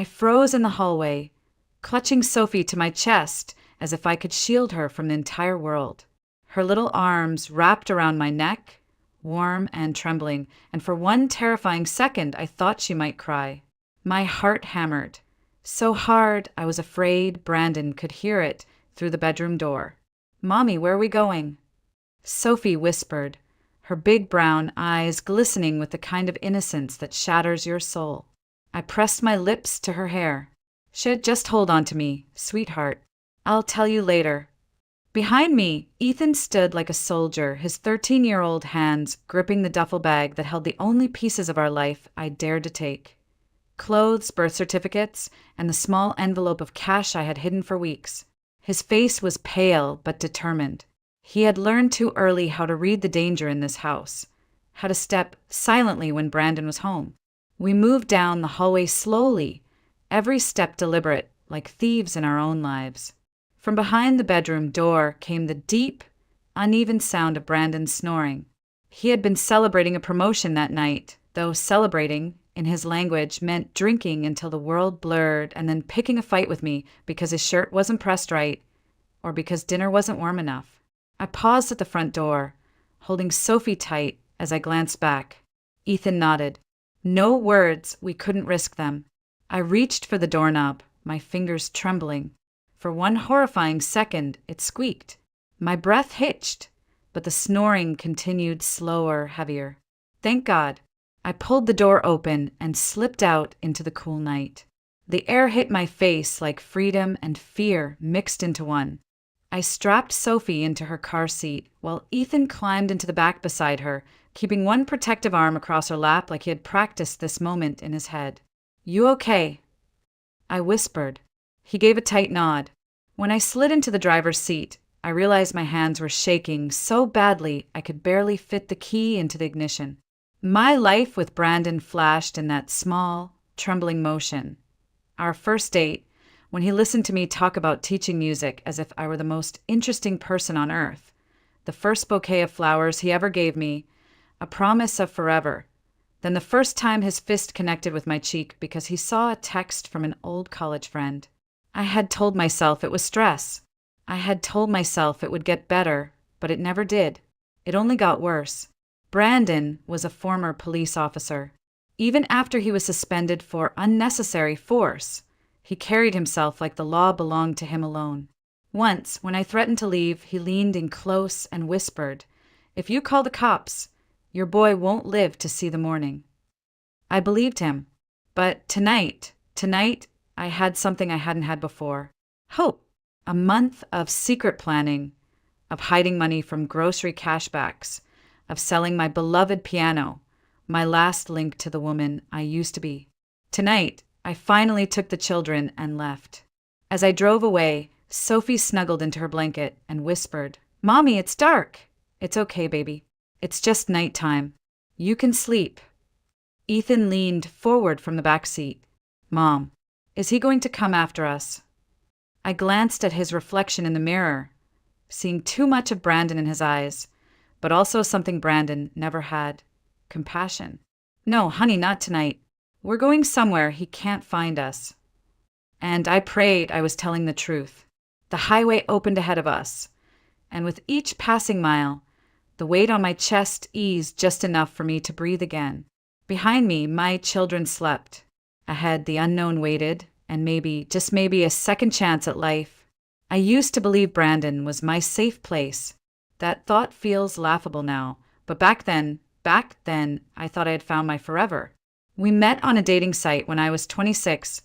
I froze in the hallway, clutching Sophie to my chest as if I could shield her from the entire world. Her little arms wrapped around my neck, warm and trembling, and for one terrifying second I thought she might cry. My heart hammered, so hard I was afraid Brandon could hear it through the bedroom door. "Mommy, where are we going?" Sophie whispered, her big brown eyes glistening with the kind of innocence that shatters your soul. I pressed my lips to her hair. "Just hold on to me, sweetheart. I'll tell you later." Behind me, Ethan stood like a soldier, his 13-year-old hands gripping the duffel bag that held the only pieces of our life I dared to take. Clothes, birth certificates, and the small envelope of cash I had hidden for weeks. His face was pale but determined. He had learned too early how to read the danger in this house, how to step silently when Brandon was home. We moved down the hallway slowly, every step deliberate, like thieves in our own lives. From behind the bedroom door came the deep, uneven sound of Brandon snoring. He had been celebrating a promotion that night, though celebrating, in his language, meant drinking until the world blurred and then picking a fight with me because his shirt wasn't pressed right or because dinner wasn't warm enough. I paused at the front door, holding Sophie tight as I glanced back. Ethan nodded. No words, we couldn't risk them. I reached for the doorknob, my fingers trembling. For one horrifying second, it squeaked. My breath hitched, but the snoring continued slower, heavier. Thank God. I pulled the door open and slipped out into the cool night. The air hit my face like freedom and fear mixed into one. I strapped Sophie into her car seat while Ethan climbed into the back beside her, keeping one protective arm across her lap like he had practiced this moment in his head. "You okay?" I whispered. He gave a tight nod. When I slid into the driver's seat, I realized my hands were shaking so badly I could barely fit the key into the ignition. My life with Brandon flashed in that small, trembling motion. Our first date, when he listened to me talk about teaching music as if I were the most interesting person on earth. The first bouquet of flowers he ever gave me, a promise of forever. Then the first time his fist connected with my cheek because he saw a text from an old college friend. I had told myself it was stress. I had told myself it would get better, but it never did. It only got worse. Brandon was a former police officer. Even after he was suspended for unnecessary force, he carried himself like the law belonged to him alone. Once, when I threatened to leave, he leaned in close and whispered, "If you call the cops, your boy won't live to see the morning." I believed him. But tonight, I had something I hadn't had before. Hope. A month of secret planning, of hiding money from grocery cashbacks, of selling my beloved piano, my last link to the woman I used to be. Tonight, I finally took the children and left. As I drove away, Sophie snuggled into her blanket and whispered, "Mommy, it's dark." "It's okay, baby. It's just nighttime. You can sleep." Ethan leaned forward from the back seat. "Mom, is he going to come after us?" I glanced at his reflection in the mirror, seeing too much of Brandon in his eyes, but also something Brandon never had: compassion. "No, honey, not tonight. We're going somewhere he can't find us." And I prayed I was telling the truth. The highway opened ahead of us, and with each passing mile, the weight on my chest eased just enough for me to breathe again. Behind me, my children slept. Ahead, the unknown waited, and maybe, just maybe, a second chance at life. I used to believe Brandon was my safe place. That thought feels laughable now, but back then, I thought I had found my forever. We met on a dating site when I was 26,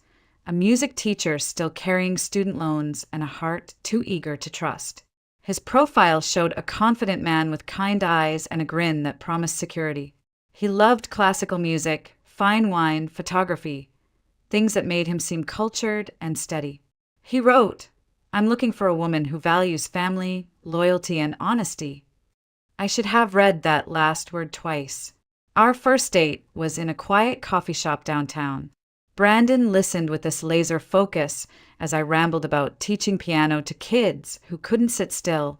a music teacher still carrying student loans and a heart too eager to trust. His profile showed a confident man with kind eyes and a grin that promised security. He loved classical music, fine wine, photography, things that made him seem cultured and steady. He wrote, "I'm looking for a woman who values family, loyalty, and honesty." I should have read that last word twice. Our first date was in a quiet coffee shop downtown. Brandon listened with this laser focus as I rambled about teaching piano to kids who couldn't sit still,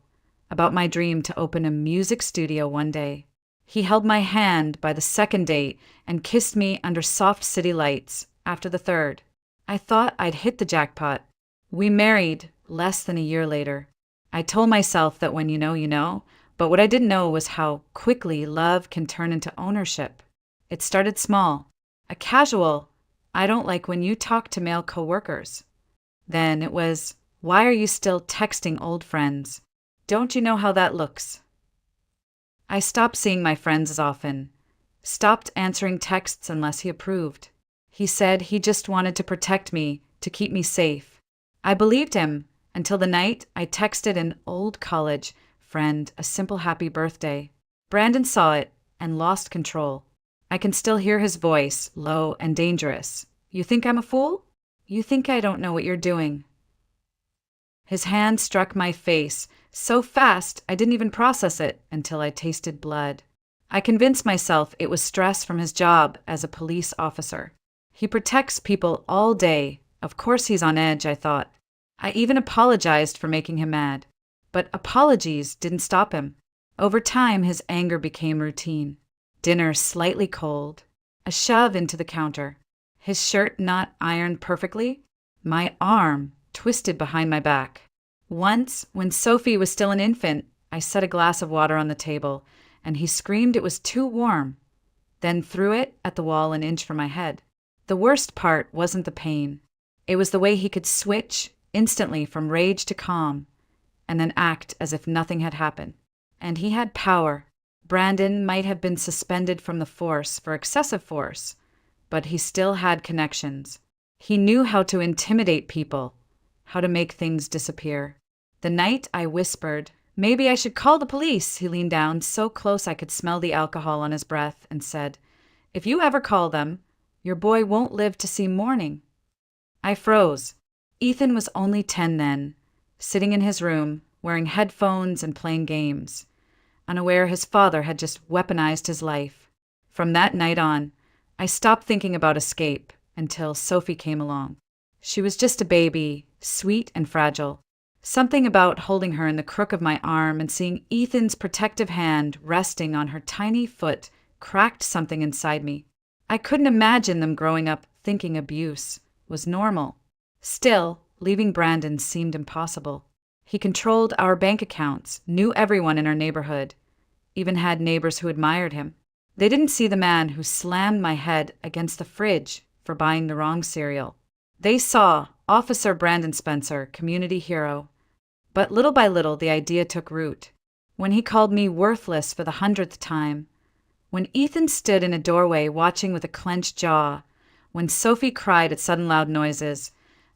about my dream to open a music studio one day. He held my hand by the second date and kissed me under soft city lights after the third. I thought I'd hit the jackpot. We married less than a year later. I told myself that when you know, but what I didn't know was how quickly love can turn into ownership. It started small. A casual, "I don't like when you talk to male coworkers." Then it was, "Why are you still texting old friends? Don't you know how that looks?" I stopped seeing my friends as often, stopped answering texts unless he approved. He said he just wanted to protect me, to keep me safe. I believed him until the night I texted an old college friend a simple happy birthday. Brandon saw it and lost control. I can still hear his voice, low and dangerous. "You think I'm a fool? You think I don't know what you're doing?" His hand struck my face so fast I didn't even process it until I tasted blood. I convinced myself it was stress from his job as a police officer. He protects people all day. Of course he's on edge, I thought. I even apologized for making him mad. But apologies didn't stop him. Over time, his anger became routine. Dinner slightly cold, a shove into the counter, his shirt not ironed perfectly, my arm twisted behind my back. Once, when Sophie was still an infant, I set a glass of water on the table, and he screamed it was too warm, then threw it at the wall an inch from my head. The worst part wasn't the pain. It was the way he could switch instantly from rage to calm, and then act as if nothing had happened. And he had power. Brandon might have been suspended from the force for excessive force, but he still had connections. He knew how to intimidate people, how to make things disappear. The night I whispered, "Maybe I should call the police," he leaned down so close I could smell the alcohol on his breath and said, "If you ever call them, your boy won't live to see morning." I froze. Ethan was only 10 then, sitting in his room, wearing headphones and playing games, unaware his father had just weaponized his life. From that night on, I stopped thinking about escape until Sophie came along. She was just a baby, sweet and fragile. Something about holding her in the crook of my arm and seeing Ethan's protective hand resting on her tiny foot cracked something inside me. I couldn't imagine them growing up thinking abuse was normal. Still, leaving Brandon seemed impossible. He controlled our bank accounts, knew everyone in our neighborhood, even had neighbors who admired him. They didn't see the man who slammed my head against the fridge for buying the wrong cereal. They saw Officer Brandon Spencer, community hero. But little by little, the idea took root. When he called me worthless for the 100th time, when Ethan stood in a doorway watching with a clenched jaw, when Sophie cried at sudden loud noises,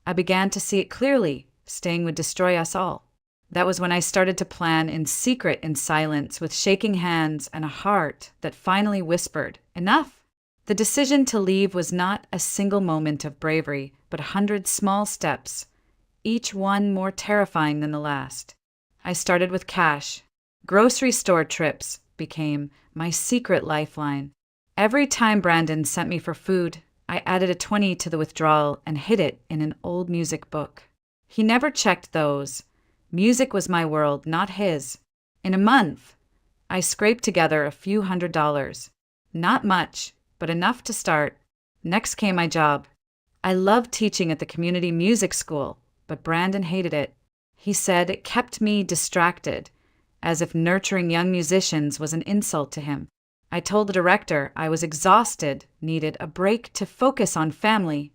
I began to see it clearly. Staying would destroy us all. That was when I started to plan in secret, in silence, with shaking hands and a heart that finally whispered, "Enough!" The decision to leave was not a single moment of bravery, but 100 small steps, each one more terrifying than the last. I started with cash. Grocery store trips became my secret lifeline. Every time Brandon sent me for food, I added a 20 to the withdrawal and hid it in an old music book. He never checked those. Music was my world, not his. In a month, I scraped together a few $100s. Not much, but enough to start. Next came my job. I loved teaching at the community music school, but Brandon hated it. He said it kept me distracted, as if nurturing young musicians was an insult to him. I told the director I was exhausted, needed a break to focus on family.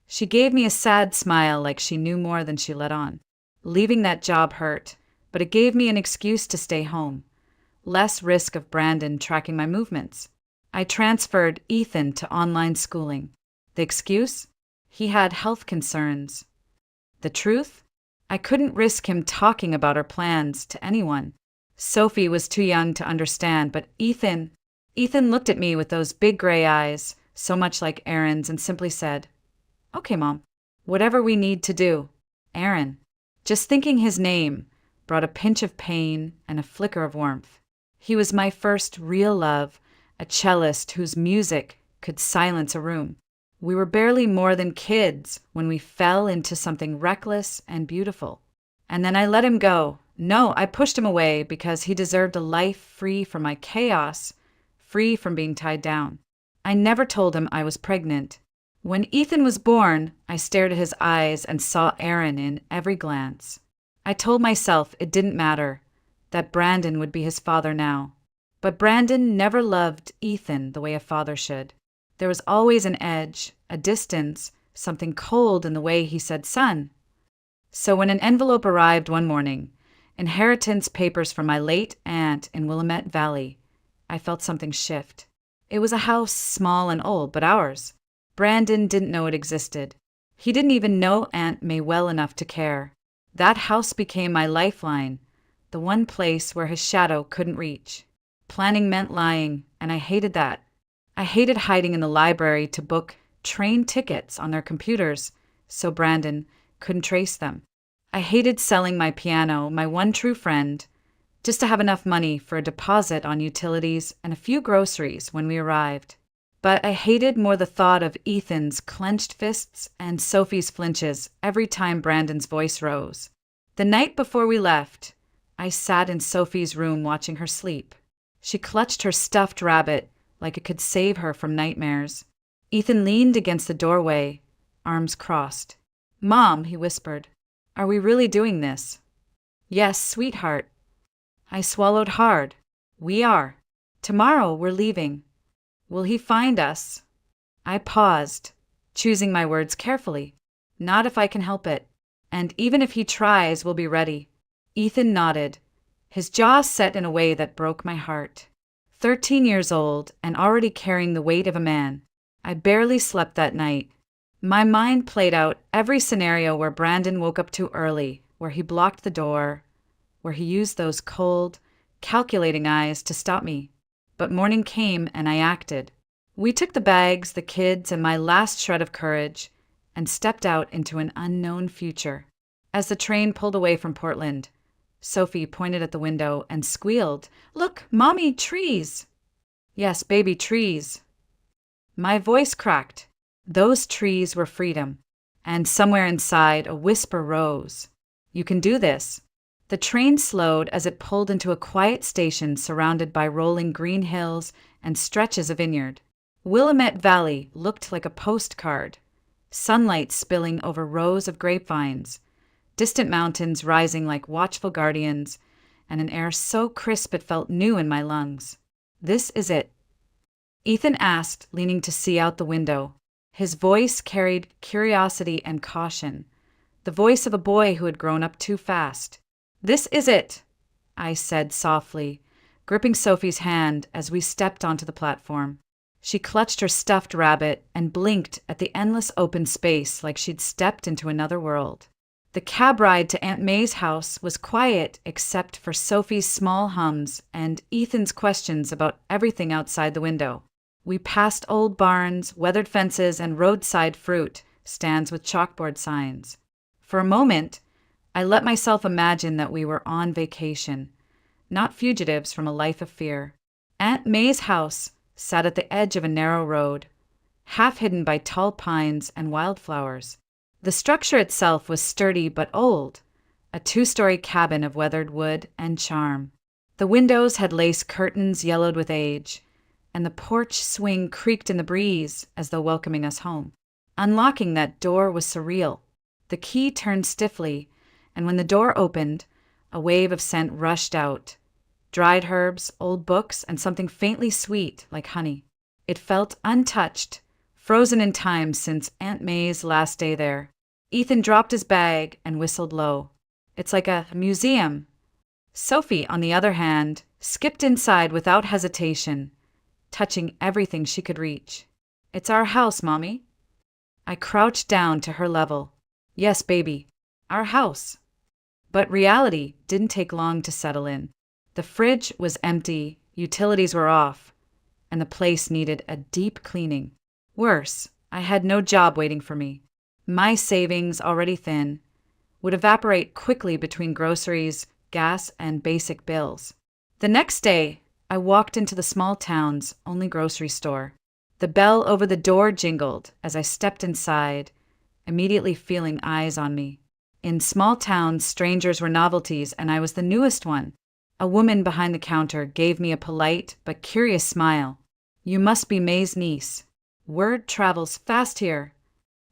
She gave me a sad smile like she knew more than she let on. Leaving that job hurt, but it gave me an excuse to stay home. Less risk of Brandon tracking my movements. I transferred Ethan to online schooling. The excuse? He had health concerns. The truth? I couldn't risk him talking about our plans to anyone. Sophie was too young to understand, but Ethan looked at me with those big gray eyes, so much like Aaron's, and simply said, "Okay, Mom, whatever we need to do." Aaron. Just thinking his name brought a pinch of pain and a flicker of warmth. He was my first real love, a cellist whose music could silence a room. We were barely more than kids when we fell into something reckless and beautiful. And then I let him go. No, I pushed him away because he deserved a life free from my chaos, free from being tied down. I never told him I was pregnant. When Ethan was born, I stared at his eyes and saw Aaron in every glance. I told myself it didn't matter, that Brandon would be his father now. But Brandon never loved Ethan the way a father should. There was always an edge, a distance, something cold in the way he said son. So when an envelope arrived one morning, inheritance papers from my late aunt in Willamette Valley, I felt something shift. It was a house, small and old, but ours. Brandon didn't know it existed. He didn't even know Aunt May well enough to care. That house became my lifeline, the one place where his shadow couldn't reach. Planning meant lying, and I hated that. I hated hiding in the library to book train tickets on their computers so Brandon couldn't trace them. I hated selling my piano, my one true friend, just to have enough money for a deposit on utilities and a few groceries when we arrived. But I hated more the thought of Ethan's clenched fists and Sophie's flinches every time Brandon's voice rose. The night before we left, I sat in Sophie's room watching her sleep. She clutched her stuffed rabbit like it could save her from nightmares. Ethan leaned against the doorway, arms crossed. "Mom," he whispered, "are we really doing this?" "Yes, sweetheart." I swallowed hard. "We are. Tomorrow we're leaving. Will he find us?" I paused, choosing my words carefully. "Not if I can help it. And even if he tries, we'll be ready." Ethan nodded, his jaw set in a way that broke my heart. 13 years old and already carrying the weight of a man. I barely slept that night. My mind played out every scenario where Brandon woke up too early, where he blocked the door, where he used those cold, calculating eyes to stop me. But morning came and I acted. We took the bags, the kids, and my last shred of courage and stepped out into an unknown future. As the train pulled away from Portland, Sophie pointed at the window and squealed, "Look, Mommy, trees!" "Yes, baby, trees." My voice cracked. Those trees were freedom. And somewhere inside, a whisper rose. "You can do this." The train slowed as it pulled into a quiet station surrounded by rolling green hills and stretches of vineyard. Willamette Valley looked like a postcard, sunlight spilling over rows of grapevines, distant mountains rising like watchful guardians, and an air so crisp it felt new in my lungs. "This is it?" Ethan asked, leaning to see out the window. His voice carried curiosity and caution, the voice of a boy who had grown up too fast. "This is it," I said softly, gripping Sophie's hand as we stepped onto the platform. She clutched her stuffed rabbit and blinked at the endless open space like she'd stepped into another world. The cab ride to Aunt May's house was quiet except for Sophie's small hums and Ethan's questions about everything outside the window. We passed old barns, weathered fences, and roadside fruit stands with chalkboard signs. For a moment, I let myself imagine that we were on vacation, not fugitives from a life of fear. Aunt May's house sat at the edge of a narrow road, half hidden by tall pines and wildflowers. The structure itself was sturdy but old, a 2-story cabin of weathered wood and charm. The windows had lace curtains yellowed with age, and the porch swing creaked in the breeze as though welcoming us home. Unlocking that door was surreal. The key turned stiffly, and when the door opened, a wave of scent rushed out. Dried herbs, old books, and something faintly sweet like honey. It felt untouched, frozen in time since Aunt May's last day there. Ethan dropped his bag and whistled low. "It's like a museum." Sophie, on the other hand, skipped inside without hesitation, touching everything she could reach. "It's our house, Mommy." I crouched down to her level. "Yes, baby, our house." But reality didn't take long to settle in. The fridge was empty, utilities were off, and the place needed a deep cleaning. Worse, I had no job waiting for me. My savings, already thin, would evaporate quickly between groceries, gas, and basic bills. The next day, I walked into the small town's only grocery store. The bell over the door jingled as I stepped inside, immediately feeling eyes on me. In small towns, strangers were novelties, and I was the newest one. A woman behind the counter gave me a polite but curious smile. "You must be May's niece. Word travels fast here.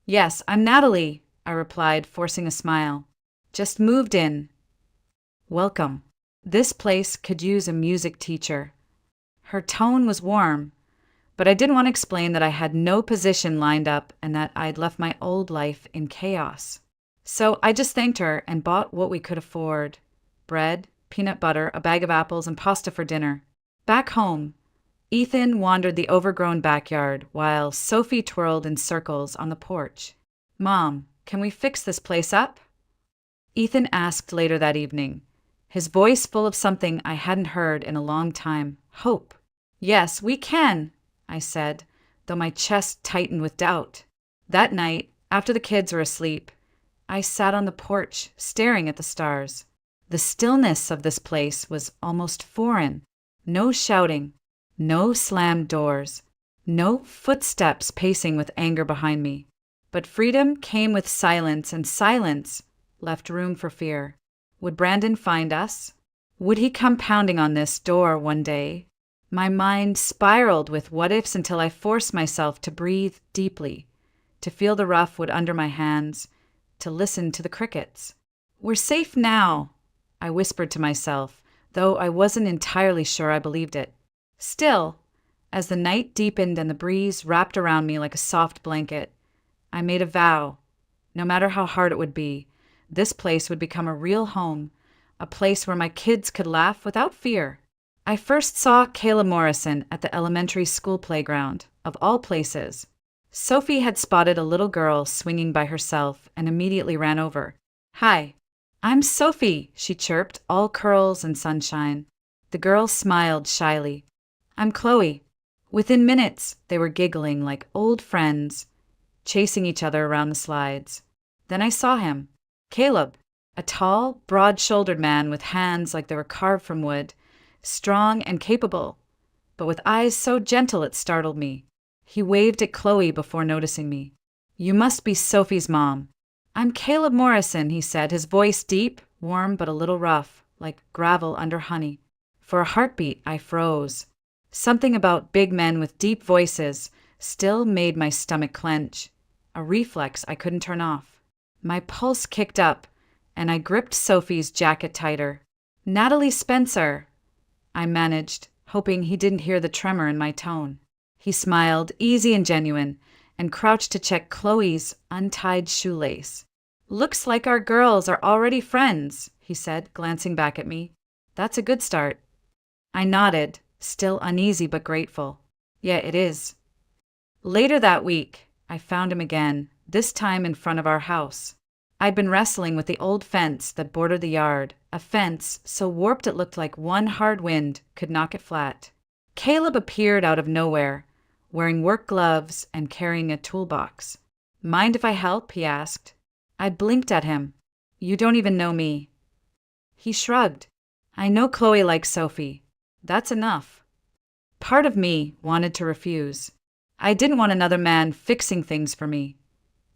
Yes, I'm Natalie, I replied, forcing a smile. Just moved in. Welcome. This place could use a music teacher. Her tone was warm, but I didn't want to explain that I had no position lined up and that I'd left my old life in chaos. So I just thanked her and bought what we could afford: bread, peanut butter, a bag of apples, and pasta for dinner. Back home, Ethan wandered the overgrown backyard while Sophie twirled in circles on the porch. Mom, can we fix this place up? Ethan asked later that evening, his voice full of something I hadn't heard in a long time: hope. Yes, we can, I said, though my chest tightened with doubt. That night, after the kids were asleep, I sat on the porch, staring at the stars. The stillness of this place was almost foreign. No shouting, no slammed doors, no footsteps pacing with anger behind me. But freedom came with silence, and silence left room for fear. Would Brandon find us? Would he come pounding on this door one day? My mind spiraled with what-ifs until I forced myself to breathe deeply, to feel the rough wood under my hands, to listen to the crickets. We're safe now, I whispered to myself, though I wasn't entirely sure I believed it. Still, as the night deepened and the breeze wrapped around me like a soft blanket, I made a vow. No matter how hard it would be, this place would become a real home, a place where my kids could laugh without fear. I first saw Kayla Morrison at the elementary school playground, of all places. Sophie had spotted a little girl swinging by herself and immediately ran over. Hi, I'm Sophie, she chirped, all curls and sunshine. The girl smiled shyly. I'm Chloe. Within minutes, they were giggling like old friends, chasing each other around the slides. Then I saw him, Caleb, a tall, broad-shouldered man with hands like they were carved from wood, strong and capable, but with eyes so gentle it startled me. He waved at Chloe before noticing me. You must be Sophie's mom. I'm Caleb Morrison, he said, his voice deep, warm, but a little rough, like gravel under honey. For a heartbeat, I froze. Something about big men with deep voices still made my stomach clench, a reflex I couldn't turn off. My pulse kicked up, and I gripped Sophie's jacket tighter. Natalie Spencer, I managed, hoping he didn't hear the tremor in my tone. He smiled, easy and genuine, and crouched to check Chloe's untied shoelace. Looks like our girls are already friends, he said, glancing back at me. That's a good start. I nodded, still uneasy but grateful. Yeah, it is. Later that week, I found him again, this time in front of our house. I'd been wrestling with the old fence that bordered the yard, a fence so warped it looked like one hard wind could knock it flat. Caleb appeared out of nowhere, wearing work gloves and carrying a toolbox. Mind if I help? He asked. I blinked at him. You don't even know me. He shrugged. I know Chloe likes Sophie. That's enough. Part of me wanted to refuse. I didn't want another man fixing things for me.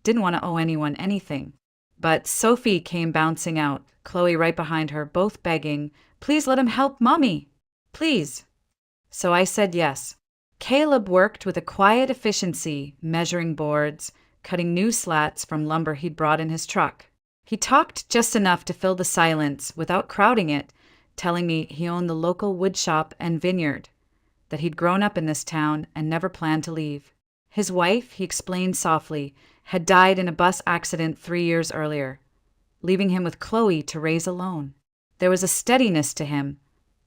Didn't want to owe anyone anything. But Sophie came bouncing out, Chloe right behind her, both begging, please let him help Mommy. Please. So I said yes. Caleb worked with a quiet efficiency, measuring boards, cutting new slats from lumber he'd brought in his truck. He talked just enough to fill the silence without crowding it, telling me he owned the local wood shop and vineyard, that he'd grown up in this town and never planned to leave. His wife, he explained softly, had died in a bus accident 3 years earlier, leaving him with Chloe to raise alone. There was a steadiness to him,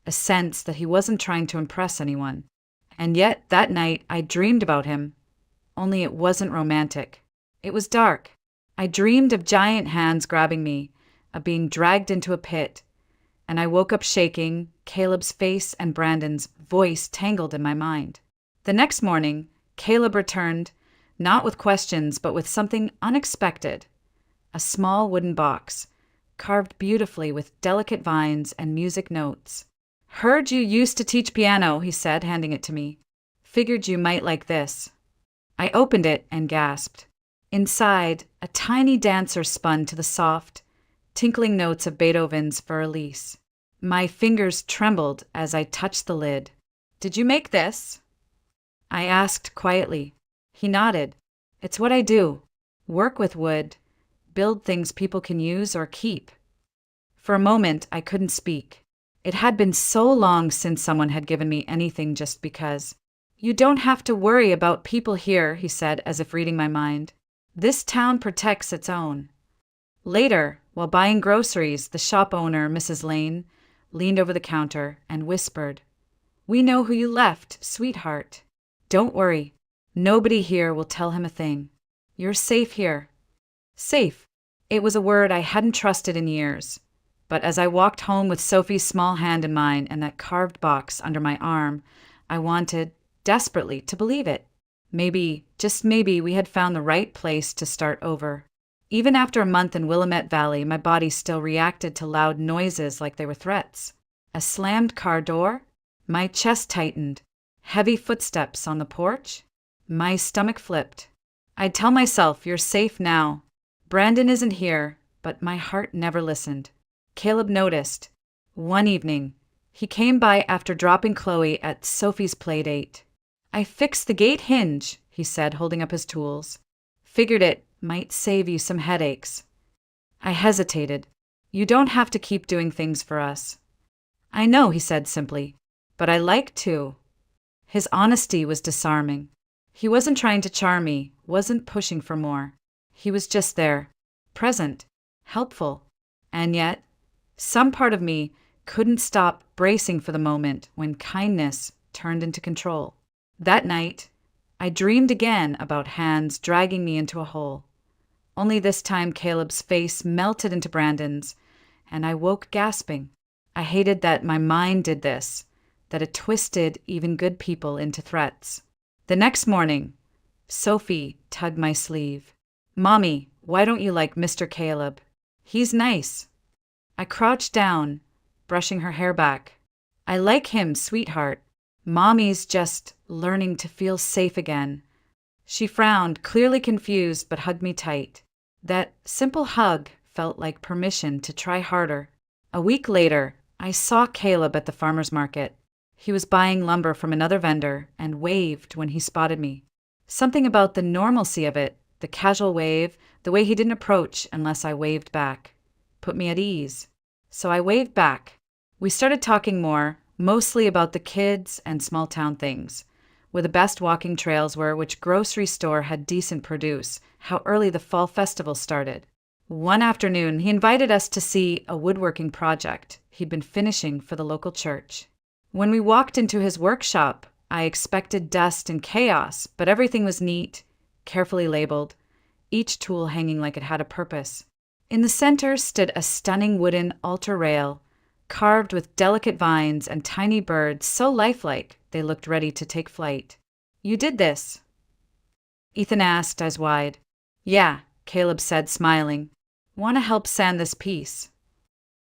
a sense that he wasn't trying to impress anyone. And yet, that night, I dreamed about him, only it wasn't romantic. It was dark. I dreamed of giant hands grabbing me, of being dragged into a pit, and I woke up shaking, Caleb's face and Brandon's voice tangled in my mind. The next morning, Caleb returned, not with questions, but with something unexpected. A small wooden box, carved beautifully with delicate vines and music notes. Heard you used to teach piano, he said, handing it to me. Figured you might like this. I opened it and gasped. Inside, a tiny dancer spun to the soft, tinkling notes of Beethoven's Für Elise. My fingers trembled as I touched the lid. Did you make this? I asked quietly. He nodded. It's what I do. work with wood, build things people can use or keep. For a moment, I couldn't speak. It had been so long since someone had given me anything just because. You don't have to worry about people here, he said, as if reading my mind. This town protects its own. Later, while buying groceries, the shop owner, Mrs. Lane, leaned over the counter and whispered, "We know who you left, sweetheart. Don't worry. Nobody here will tell him a thing. You're safe here." Safe. It was a word I hadn't trusted in years. But as I walked home with Sophie's small hand in mine and that carved box under my arm, I wanted, desperately, to believe it. Maybe, just maybe, we had found the right place to start over. Even after a month in Willamette Valley, my body still reacted to loud noises like they were threats. A slammed car door? My chest tightened. Heavy footsteps on the porch? My stomach flipped. I'd tell myself, "You're safe now. Brandon isn't here," but my heart never listened. Caleb noticed. One evening, he came by after dropping Chloe at Sophie's playdate. "I fixed the gate hinge," he said, holding up his tools. "Figured it might save you some headaches." I hesitated. "You don't have to keep doing things for us." "I know," he said simply, "but I like to." His honesty was disarming. He wasn't trying to charm me, wasn't pushing for more. He was just there, present, helpful. And yet, some part of me couldn't stop bracing for the moment when kindness turned into control. That night, I dreamed again about hands dragging me into a hole. Only this time Caleb's face melted into Brandon's, and I woke gasping. I hated that my mind did this, that it twisted even good people into threats. The next morning, Sophie tugged my sleeve. "Mommy, why don't you like Mr. Caleb? He's nice." I crouched down, brushing her hair back. "I like him, sweetheart. Mommy's just learning to feel safe again." She frowned, clearly confused, but hugged me tight. That simple hug felt like permission to try harder. A week later, I saw Caleb at the farmer's market. He was buying lumber from another vendor and waved when he spotted me. Something about the normalcy of it, the casual wave, the way he didn't approach unless I waved back, put me at ease. So I waved back. We started talking more, mostly about the kids and small-town things, where the best walking trails were, which grocery store had decent produce, how early the fall festival started. One afternoon, he invited us to see a woodworking project he'd been finishing for the local church. When we walked into his workshop, I expected dust and chaos, but everything was neat, carefully labeled, each tool hanging like it had a purpose. In the center stood a stunning wooden altar rail, carved with delicate vines and tiny birds so lifelike they looked ready to take flight. "You did this?" Ethan asked, eyes wide. "Yeah," Caleb said, smiling. "Want to help sand this piece."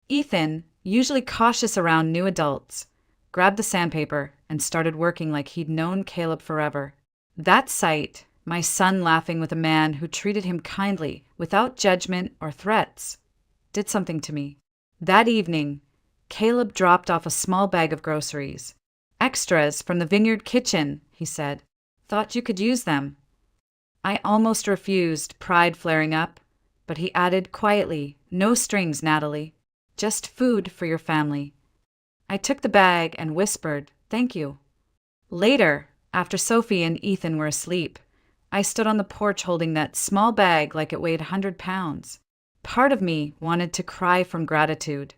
Ethan, usually cautious around new adults, grabbed the sandpaper and started working like he'd known Caleb forever. That sight, my son laughing with a man who treated him kindly, without judgment or threats, did something to me. That evening, Caleb dropped off a small bag of groceries. "Extras from the vineyard kitchen," he said. "Thought you could use them." I almost refused, pride flaring up, but he added quietly, "No strings, Natalie. Just food for your family." I took the bag and whispered, "Thank you." Later, after Sophie and Ethan were asleep, I stood on the porch holding that small bag like it weighed 100 pounds. Part of me wanted to cry from gratitude.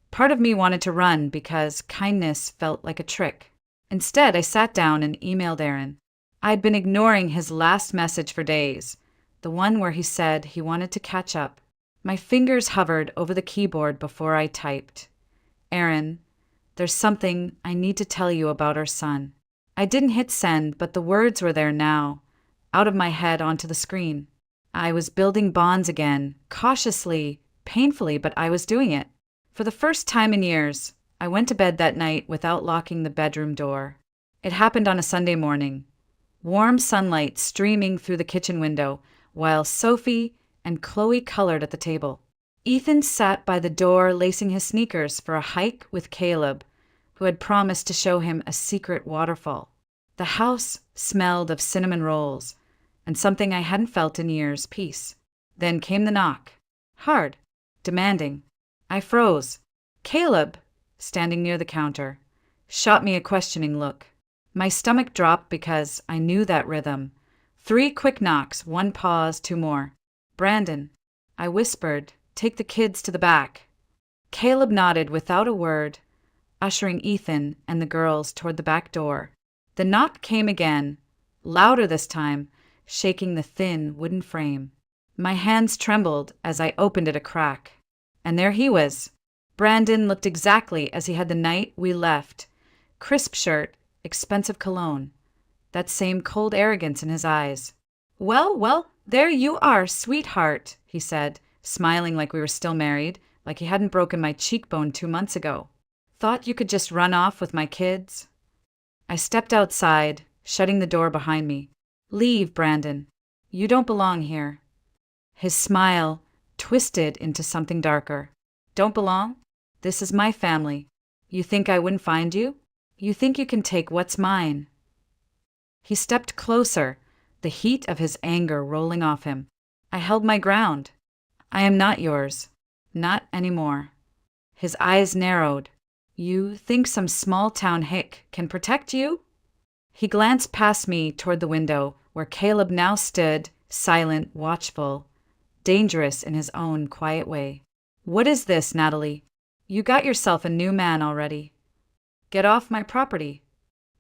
Part of me wanted to run because kindness felt like a trick. Instead, I sat down and emailed Aaron. I'd been ignoring his last message for days, the one where he said he wanted to catch up. My fingers hovered over the keyboard before I typed. "Aaron, there's something I need to tell you about our son." I didn't hit send, but the words were there now, out of my head onto the screen. I was building bonds again, cautiously, painfully, but I was doing it. For the first time in years, I went to bed that night without locking the bedroom door. It happened on a Sunday morning. Warm sunlight streaming through the kitchen window, while Sophie and Chloe colored at the table. Ethan sat by the door lacing his sneakers for a hike with Caleb, who had promised to show him a secret waterfall. The house smelled of cinnamon rolls, and something I hadn't felt in years, peace. Then came the knock. Hard. Demanding. I froze. Caleb, standing near the counter, shot me a questioning look. My stomach dropped because I knew that rhythm. 3 quick knocks, 1 pause, 2 more. Brandon. I whispered, take the kids to the back. Caleb nodded without a word, ushering Ethan and the girls toward the back door. The knock came again, louder this time, shaking the thin wooden frame. My hands trembled as I opened it a crack. And there he was. Brandon looked exactly as he had the night we left. Crisp shirt, expensive cologne. That same cold arrogance in his eyes. Well, there you are, sweetheart, he said, smiling like we were still married, like he hadn't broken my cheekbone 2 months ago. Thought you could just run off with my kids? I stepped outside, shutting the door behind me. Leave, Brandon. You don't belong here. His smile twisted into something darker. Don't belong? This is my family. You think I wouldn't find you? You think you can take what's mine? He stepped closer, the heat of his anger rolling off him. I held my ground. I am not yours. Not anymore. His eyes narrowed. You think some small-town hick can protect you? He glanced past me toward the window, where Caleb now stood, silent, watchful, dangerous in his own quiet way. What is this, Natalie? You got yourself a new man already. Get off my property.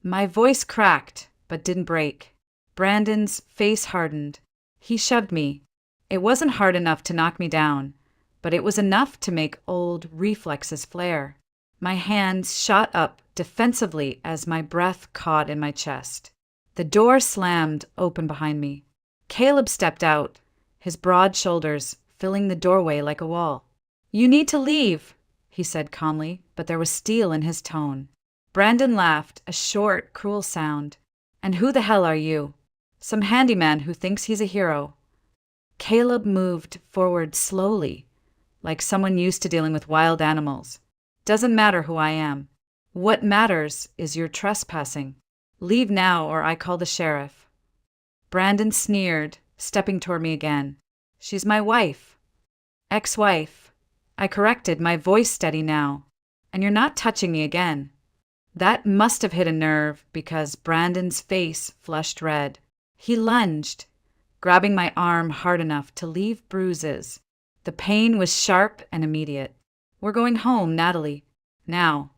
My voice cracked, but didn't break. Brandon's face hardened. He shoved me. It wasn't hard enough to knock me down, but it was enough to make old reflexes flare. My hands shot up defensively as my breath caught in my chest. The door slammed open behind me. Caleb stepped out, his broad shoulders filling the doorway like a wall. You need to leave, he said calmly, but there was steel in his tone. Brandon laughed, a short, cruel sound. And who the hell are you? Some handyman who thinks he's a hero. Caleb moved forward slowly, like someone used to dealing with wild animals. Doesn't matter who I am. What matters is you're trespassing. Leave now or I call the sheriff. Brandon sneered, stepping toward me again. She's my wife. Ex-wife. I corrected, my voice steady now. And you're not touching me again. That must have hit a nerve because Brandon's face flushed red. He lunged, grabbing my arm hard enough to leave bruises. The pain was sharp and immediate. We're going home, Natalie. Now.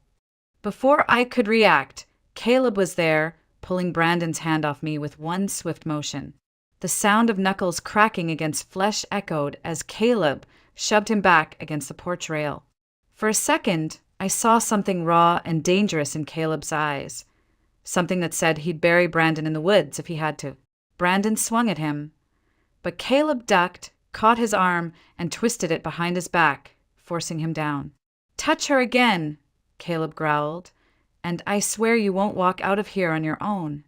Before I could react, Caleb was there, pulling Brandon's hand off me with one swift motion. The sound of knuckles cracking against flesh echoed as Caleb shoved him back against the porch rail. For a second, I saw something raw and dangerous in Caleb's eyes. Something that said he'd bury Brandon in the woods if he had to. Brandon swung at him. But Caleb ducked, caught his arm, and twisted it behind his back, forcing him down. Touch her again, Caleb growled, and I swear you won't walk out of here on your own.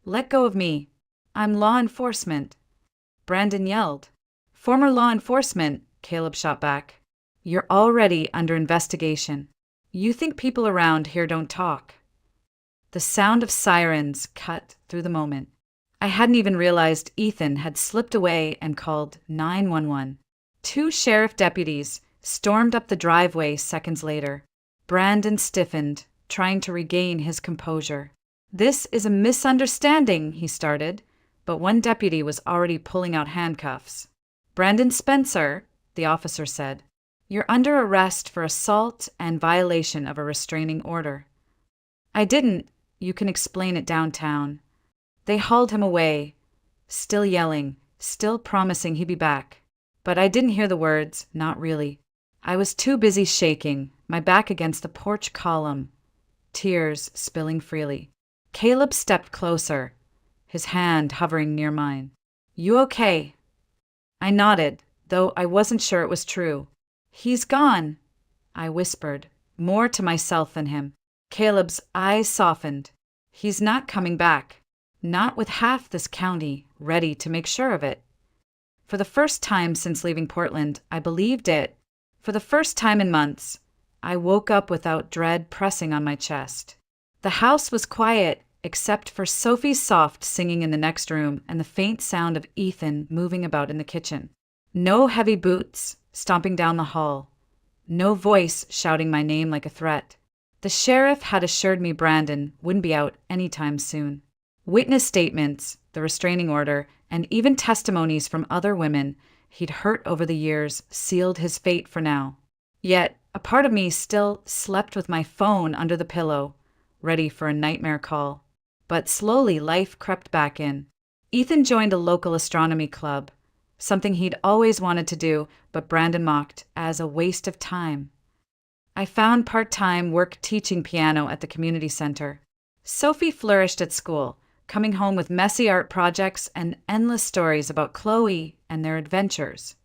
Let go of me. I'm law enforcement. Brandon yelled. Former law enforcement, Caleb shot back. You're already under investigation. You think people around here don't talk. The sound of sirens cut through the moment. I hadn't even realized Ethan had slipped away and called 911. 2 sheriff deputies stormed up the driveway seconds later. Brandon stiffened, trying to regain his composure. This is a misunderstanding, he started, but one deputy was already pulling out handcuffs. Brandon Spencer, the officer said, you're under arrest for assault and violation of a restraining order. I didn't. You can explain it downtown. They hauled him away, still yelling, still promising he'd be back. But I didn't hear the words, not really. I was too busy shaking, my back against the porch column, tears spilling freely. Caleb stepped closer, his hand hovering near mine. You okay? I nodded, though I wasn't sure it was true. He's gone, I whispered, more to myself than him. Caleb's eyes softened. He's not coming back. Not with half this county ready to make sure of it. For the first time since leaving Portland, I believed it. For the first time in months, I woke up without dread pressing on my chest. The house was quiet, except for Sophie's soft singing in the next room and the faint sound of Ethan moving about in the kitchen. No heavy boots stomping down the hall. No voice shouting my name like a threat. The sheriff had assured me Brandon wouldn't be out anytime soon. Witness statements, the restraining order, and even testimonies from other women he'd hurt over the years sealed his fate for now. Yet, a part of me still slept with my phone under the pillow, ready for a nightmare call. But slowly life crept back in. Ethan joined a local astronomy club, something he'd always wanted to do, but Brandon mocked as a waste of time. I found part-time work teaching piano at the community center. Sophie flourished at school, coming home with messy art projects and endless stories about Chloe and their adventures.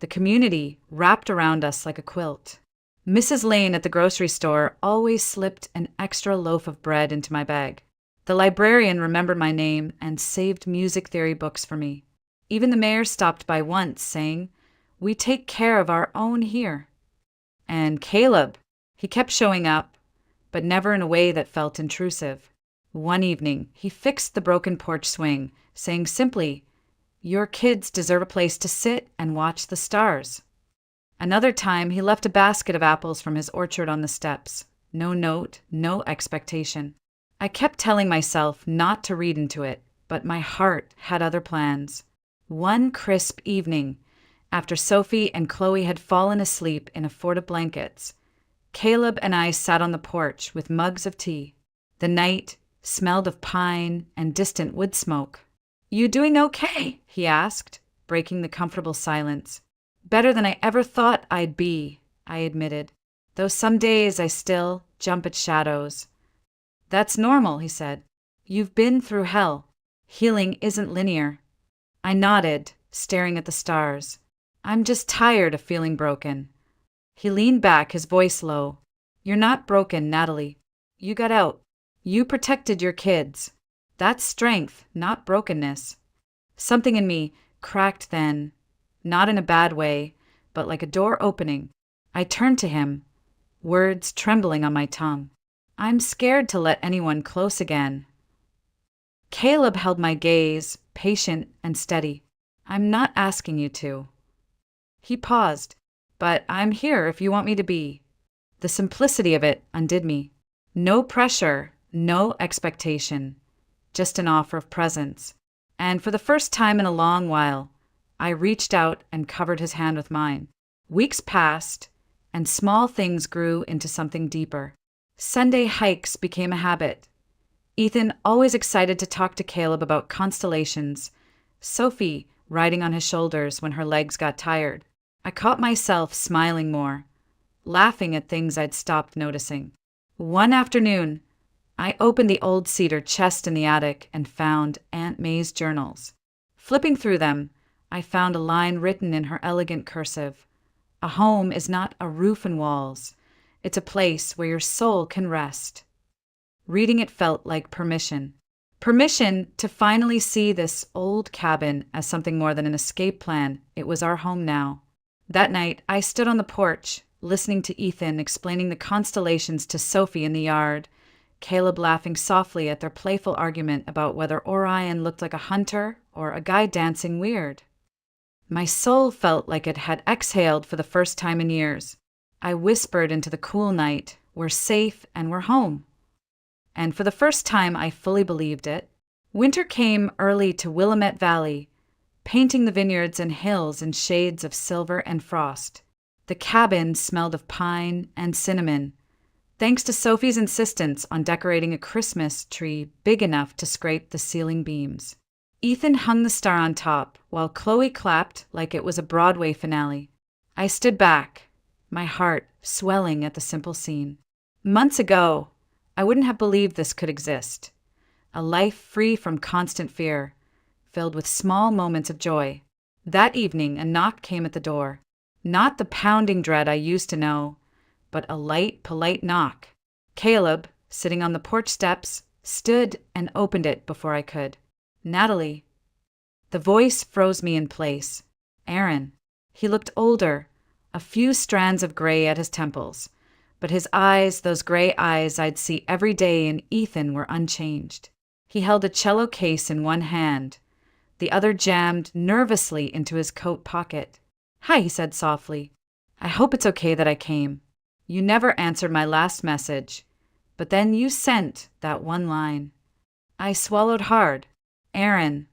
The community wrapped around us like a quilt. Mrs. Lane at the grocery store always slipped an extra loaf of bread into my bag. The librarian remembered my name and saved music theory books for me. Even the mayor stopped by once, saying, "We take care of our own here." And Caleb, he kept showing up, but never in a way that felt intrusive. One evening, he fixed the broken porch swing, saying simply, "Your kids deserve a place to sit and watch the stars." Another time, he left a basket of apples from his orchard on the steps. No note, no expectation. I kept telling myself not to read into it, but my heart had other plans. One crisp evening, after Sophie and Chloe had fallen asleep in a fort of blankets, Caleb and I sat on the porch with mugs of tea. The night smelled of pine and distant wood smoke. "You doing okay?" he asked, breaking the comfortable silence. "Better than I ever thought I'd be," I admitted, "though some days I still jump at shadows." "That's normal," he said. "You've been through hell. Healing isn't linear." I nodded, staring at the stars. "I'm just tired of feeling broken." He leaned back, his voice low. "You're not broken, Natalie. You got out. You protected your kids. That's strength, not brokenness." Something in me cracked then, not in a bad way, but like a door opening. I turned to him, words trembling on my tongue. "I'm scared to let anyone close again." Caleb held my gaze, patient and steady. "I'm not asking you to." He paused. "But I'm here if you want me to be." The simplicity of it undid me. No pressure, no expectation, just an offer of presence. And for the first time in a long while, I reached out and covered his hand with mine. Weeks passed, and small things grew into something deeper. Sunday hikes became a habit. Ethan always excited to talk to Caleb about constellations. Sophie riding on his shoulders when her legs got tired. I caught myself smiling more, laughing at things I'd stopped noticing. One afternoon, I opened the old cedar chest in the attic and found Aunt May's journals. Flipping through them, I found a line written in her elegant cursive. "A home is not a roof and walls. It's a place where your soul can rest." Reading it felt like permission. Permission to finally see this old cabin as something more than an escape plan. It was our home now. That night, I stood on the porch, listening to Ethan explaining the constellations to Sophie in the yard, Caleb laughing softly at their playful argument about whether Orion looked like a hunter or a guy dancing weird. My soul felt like it had exhaled for the first time in years. I whispered into the cool night, "We're safe and we're home." And for the first time, I fully believed it. Winter came early to Willamette Valley, painting the vineyards and hills in shades of silver and frost. The cabin smelled of pine and cinnamon, thanks to Sophie's insistence on decorating a Christmas tree big enough to scrape the ceiling beams. Ethan hung the star on top, while Chloe clapped like it was a Broadway finale. I stood back, my heart swelling at the simple scene. Months ago, I wouldn't have believed this could exist. A life free from constant fear, filled with small moments of joy. That evening, a knock came at the door. Not the pounding dread I used to know, but a light, polite knock. Caleb, sitting on the porch steps, stood and opened it before I could. "Natalie." The voice froze me in place. Aaron. He looked older, a few strands of gray at his temples, But his eyes, those gray eyes I'd see every day in Ethan, were unchanged. He held a cello case in one hand, the other jammed nervously into his coat pocket. "Hi," he said softly. "I hope it's okay that I came. You never answered my last message, but then you sent that one line." I swallowed hard. "Aaron,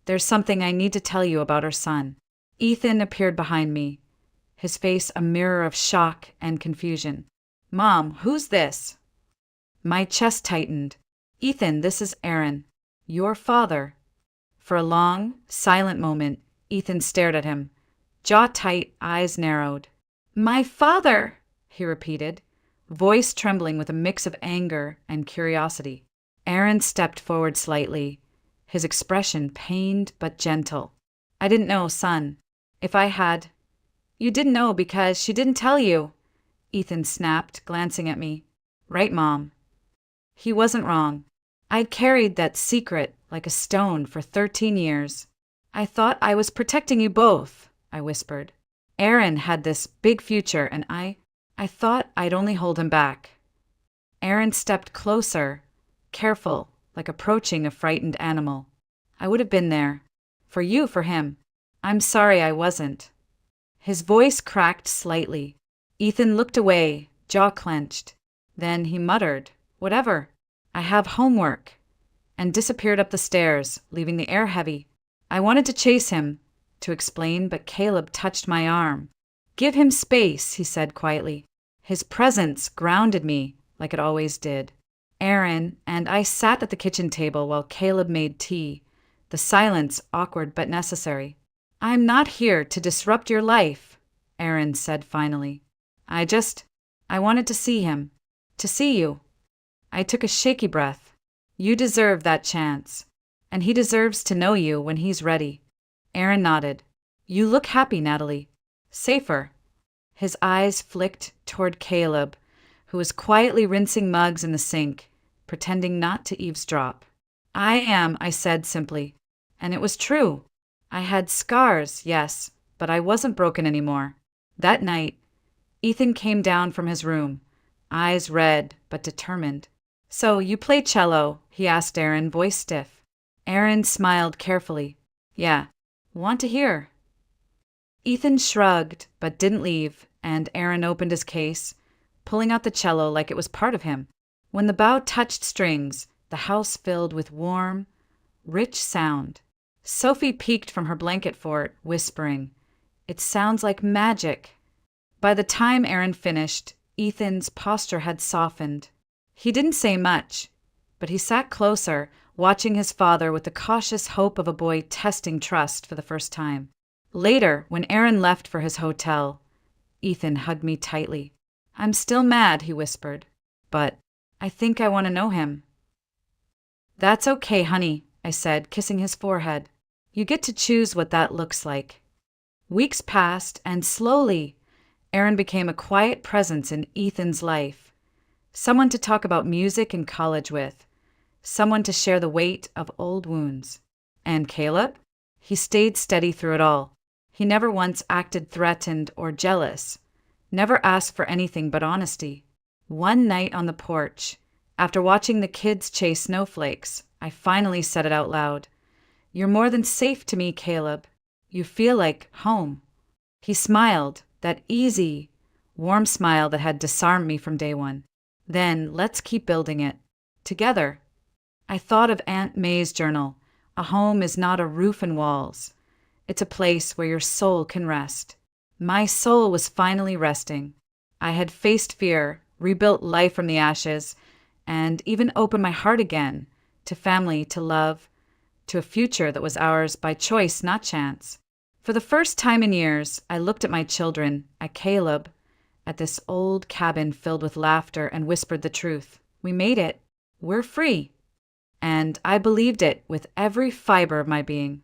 there's something I need to tell you about our son." Ethan appeared behind me, his face a mirror of shock and confusion. "Mom, who's this?" My chest tightened. "Ethan, this is Aaron, your father." For a long, silent moment, Ethan stared at him, jaw tight, eyes narrowed. "My father," he repeated, voice trembling with a mix of anger and curiosity. Aaron stepped forward slightly, his expression pained but gentle. "I didn't know, son. If I had—" "You didn't know because she didn't tell you," Ethan snapped, glancing at me. "Right, Mom." He wasn't wrong. I'd carried that secret like a stone for 13 years. "I thought I was protecting you both," I whispered. "Aaron had this big future, and I thought I'd only hold him back." Aaron stepped closer, careful, like approaching a frightened animal. "I would have been there. For you, for him. I'm sorry I wasn't." His voice cracked slightly. Ethan looked away, jaw clenched. Then he muttered, "Whatever. I have homework," and disappeared up the stairs, leaving the air heavy. I wanted to chase him, to explain, but Caleb touched my arm. "Give him space," he said quietly. His presence grounded me like it always did. Aaron and I sat at the kitchen table while Caleb made tea, the silence awkward but necessary. "I'm not here to disrupt your life," Aaron said finally. I wanted to see him, to see you." I took a shaky breath. "You deserve that chance, and he deserves to know you when he's ready." Aaron nodded. "You look happy, Natalie. Safer." His eyes flicked toward Caleb, who was quietly rinsing mugs in the sink, pretending not to eavesdrop. "I am," I said simply. And it was true. I had scars, yes, but I wasn't broken anymore. That night, Ethan came down from his room, eyes red but determined. "So, you play cello?" he asked Aaron, voice stiff. Aaron smiled carefully. "Yeah. Want to hear?" Ethan shrugged but didn't leave, and Aaron opened his case, pulling out the cello like it was part of him. When the bow touched strings, the house filled with warm, rich sound. Sophie peeked from her blanket fort, whispering, "It sounds like magic." By the time Aaron finished, Ethan's posture had softened. He didn't say much, but he sat closer, watching his father with the cautious hope of a boy testing trust for the first time. Later, when Aaron left for his hotel, Ethan hugged me tightly. "I'm still mad," he whispered, "but I think I want to know him." "That's okay, honey," I said, kissing his forehead. "You get to choose what that looks like." Weeks passed, and slowly, Aaron became a quiet presence in Ethan's life. Someone to talk about music and college with. Someone to share the weight of old wounds. And Caleb? He stayed steady through it all. He never once acted threatened or jealous. Never asked for anything but honesty. One night on the porch, after watching the kids chase snowflakes, I finally said it out loud. "You're more than safe to me, Caleb. You feel like home." He smiled, that easy, warm smile that had disarmed me from day one. Then let's keep building it. Together. I thought of Aunt May's journal. A home is not a roof and walls. It's a place where your soul can rest. My soul was finally resting. I had faced fear, rebuilt life from the ashes, and even opened my heart again to family, to love, to a future that was ours by choice, not chance. For the first time in years, I looked at my children, at Caleb, at this old cabin filled with laughter, and whispered the truth. We made it. We're free. And I believed it with every fiber of my being.